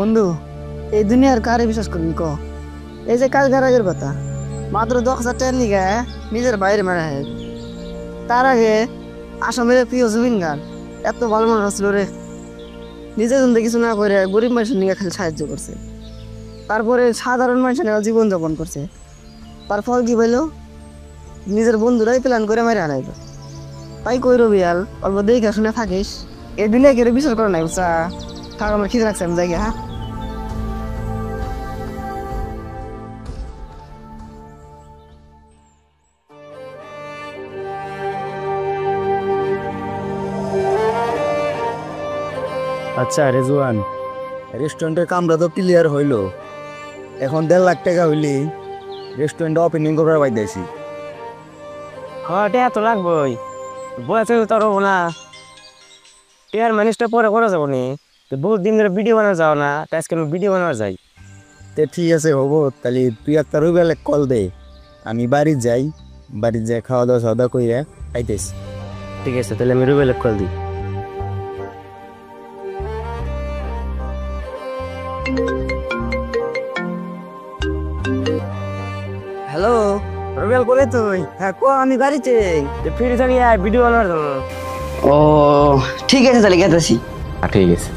বন্ধু, এই দুনিয়ার কারে বিশ্বাস করবি ক? এই যে কাল গারাগের কথা, মাত্র 10,000 টাকার নিগে নিজের বাইরে মারা হয়। তার আগে আসামের প্রিয় জুবিন গান এত ভালো মানুষ ছিল রে, নিজের জন্য কিছু না করে গরিব মানুষের নিয়ে খালি সাহায্য করছে। তারপরে সাধারণ মানুষের জীবন যাপন করছে। তার ফল কি পাইল? নিজের বন্ধুরাই প্ল্যান করে মেরে আনাইল। তাই কই রবিয়াল, অল্প দেখে শুনে থাকিস। এই দুনিয়া কেউ বিশ্বাস করে নাই বুঝছা? থাক, আমার খিদে রাখছে, আমি যাই গিয়া। হ্যাঁ, আচ্ছা রেজওয়ান, রেস্টুরেন্টের কামরা তো ক্লিয়ার হইলো, এখন 1.5 লাখ টাকা হইলি রেস্টুরেন্ট ওপেনিং করার পাইতেছি। হ্যাঁ, টেয়া তো লাগবই, বয়সে তো আর হবো না। টেয়ার মানুষটা পরে করা যাবো নি, তো বহুত দিন ধরে ভিডিও বানা যাও না, তাই আজকে ভিডিও বানানো যাই। তে ঠিক আছে, হবো তাহলে তুই একটা রবিবেলে কল দে, আমি বাড়ি যাই, বাড়ি যাই খাওয়া দাওয়া কইরা পাইতেছি। ঠিক আছে, তাহলে আমি রুবেল কল দিই। হ্যালো রবিয়াল, বলে তুই? হ্যাঁ ক, আমি বাড়িতে। ফিরে থাকি ভিডিও বানানোর জন্য। ও ঠিক আছে, তাহলে গেতেছি। ঠিক আছে।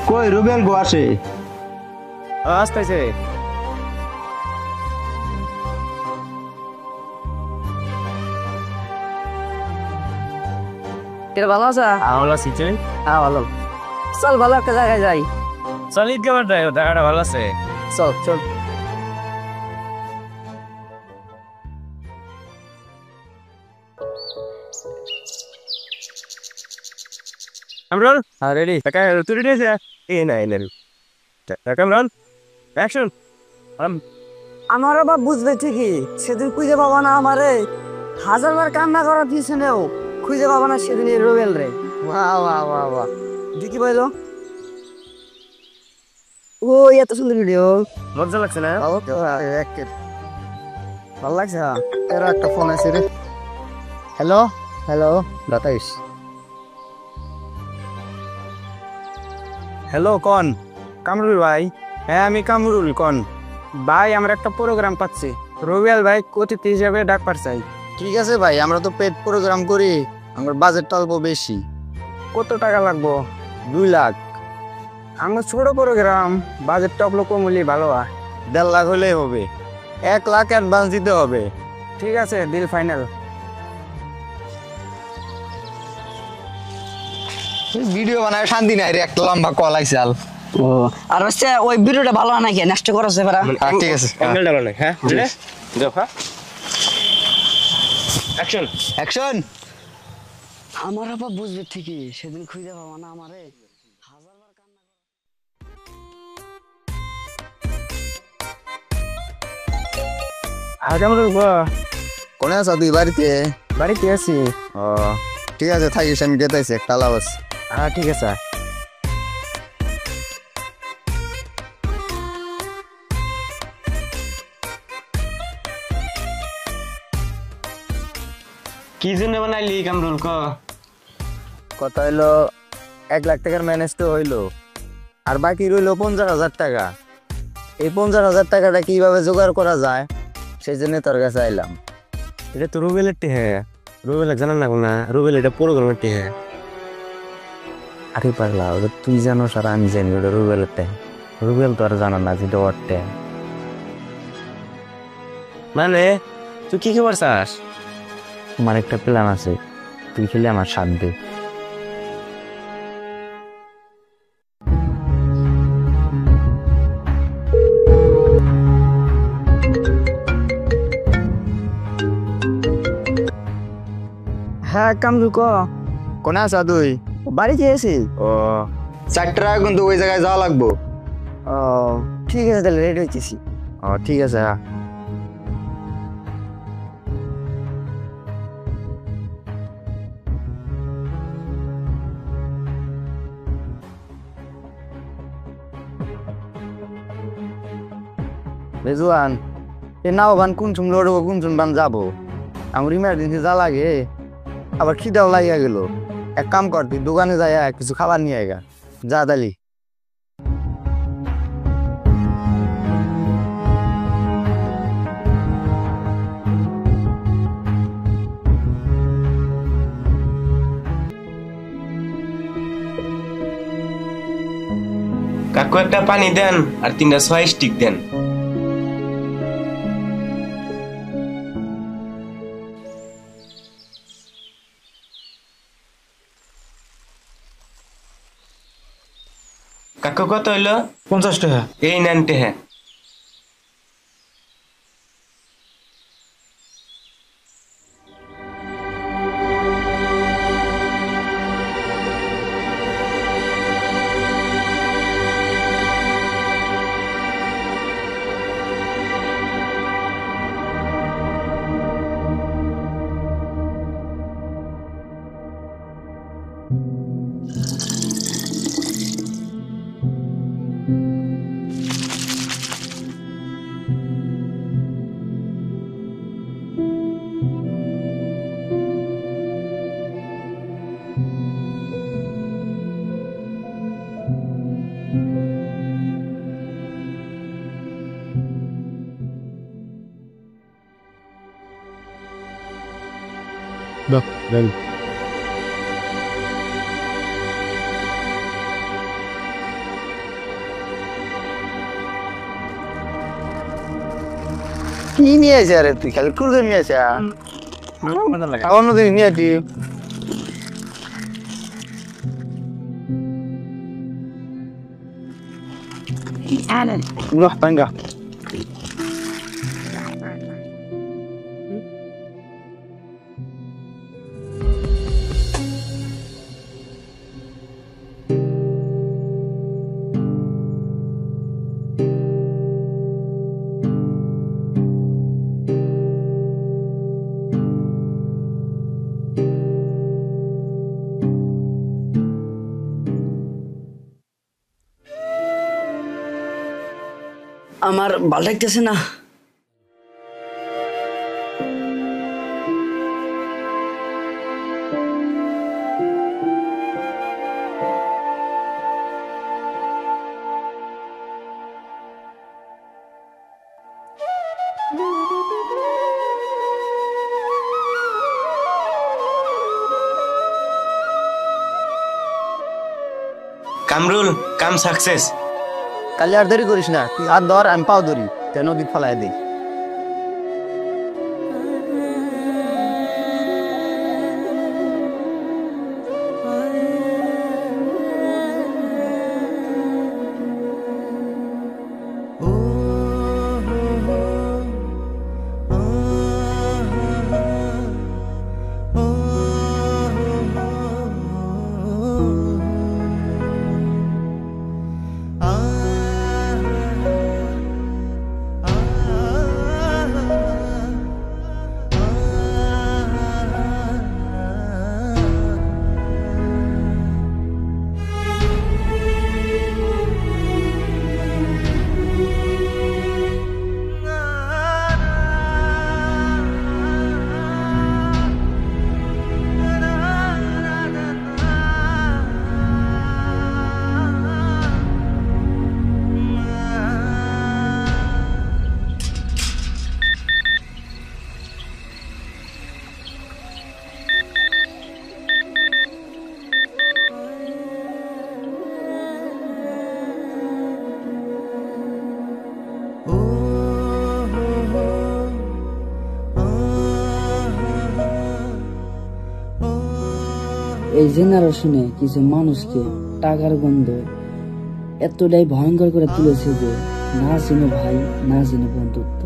কই রুবেল গো আসে? আসতেছে। কেটে ভালো আছা? ভালো আছি, তুই? হ্যাঁ ভালো। চল ভালো একটা জায়গায় যাই। চল, ঈদ কেমন যায়? জায়গাটা ভালো আছে। চল চল। কামরুল, হ্যাঁ রেডি। তুই রেডি আছে? এই না এই না, কামরুল অ্যাকশন। আমার বাবা বুঝবে ঠিকই, সেদিন খুঁজে পাবা না আমারে। 1000বার কান্না করার পিছনেও খুঁজে পাবা না সেদিন এই রোবেল রে। বাহ বাহ বাহ বাহ, দেখি পাইলো। ও এত সুন্দর ভিডিও, মজা লাগছে না? ভালো লাগছে। এর একটা ফোন আছে রে। Hello hello, বাতাইস। হ্যালো, কন? কামরুল ভাই? হ্যাঁ আমি কামরুল, কন? ভাই, আমরা একটা প্রোগ্রাম পাচ্ছি, রবিয়াল ভাই অতিথি হিসাবে ডাক পারছাই। ঠিক আছে ভাই, আমরা তো পেড প্রোগ্রাম করি, আমার বাজেটটা অল্প বেশি। কত টাকা লাগবো? 2 লাখ। আমার ছোট প্রোগ্রাম, বাজেটটা অল্প কম হলেই ভালো হয়। 1.5 লাখ হলেই হবে, 1 লাখ অ্যাডভান্স দিতে হবে। ঠিক আছে, ডিল ফাইনাল। ভিডিও বানায় শান্তি নাই রে, একটা লম্বা কল আইসাল। ও আর হচ্ছে ওই ভিডিওটা ভালো হয় নাকি, নষ্ট করেছে পারা। ঠিক আছে, অ্যাঙ্গেলটা ভালো নাই। হ্যাঁ বুঝলে, যাও। হ্যাঁ, অ্যাকশন অ্যাকশন। আমার বাবা বুঝবে ঠিকই, সেদিন খুঁজে পাবা না আমারে। 1000বার কান্না। আর কামরুল কোনে আছো তুই? বাড়িতে? বাড়িতে আছি। ও ঠিক আছে, থাকিস, আমি গেতাইছি, একটা লাভ আছে। হ্যাঁ ঠিক আছে। কি জন্য বানাইলি কামরুল ক? কথা হইলো 1 লাখ টাকার ম্যানেজ তো হইলো, আর বাকি রইলো 50,000 টাকা। এই 50,000 টাকাটা কিভাবে জোগাড় করা যায় সেই জন্য তোর কাছে আইলাম। এটা তো রুবেলের টেহে, রুবেল জানান না না, রুবেল এটা প্রোগ্রামের টেহে। আরে পাগলা, ওটা তুই জানোস আর আমি জানি ওটা রুবেলের টেহে। রুবেল তো আর জানা না যেটা ওর টেহে। মানে তুই কি খবর চাস? আমার একটা প্ল্যান আছে, তুই খেলে আমার সাথ দে। হ্যাঁ কামরুল ক। কোনে আছা তুই? বাড়িতে আছি। ও 4 টাকা কিন্তু ওই জায়গায় যাওয়া লাগবো। ও ঠিক আছে, তাহলে রেডি হইতেছি। ও ঠিক আছে। রেজওয়ান, এ নাও বান কোন চুম লড়বো, কোন চুম বান যাবো? আমার ইমার্জেন্সি যা লাগে আবার খিদাও লাগিয়া গেল। এক কাম কর, তুই দোকানে যাইয়া কিছু খাবার নিয়ে আয়গা। যা তালি। কাকু একটা পানি দেন আর 3টা সয়া স্টিক দেন। কাকু কত হইলো? 50 টাকা। এই নেন টেহা। Bak, ben. কি নিয়ে আসে আরে তুই খালি কুরকুরে নিয়ে আসে অন্যদিন নিয়ে আসি روح طنقة আমার ভালো লাগতেছে না। কামরুল, কাম সাকসেস। কালি আর দেরি করিস না, তুই হাত ধর আমি পাও ধরি, নদী ফেলাই দিই। এই জেনারেশনে কিছু মানুষকে টাকার গন্ধ এতটাই ভয়ঙ্কর করে তুলেছে যে না চিনো ভাই না চিনো বন্ধুত্ব।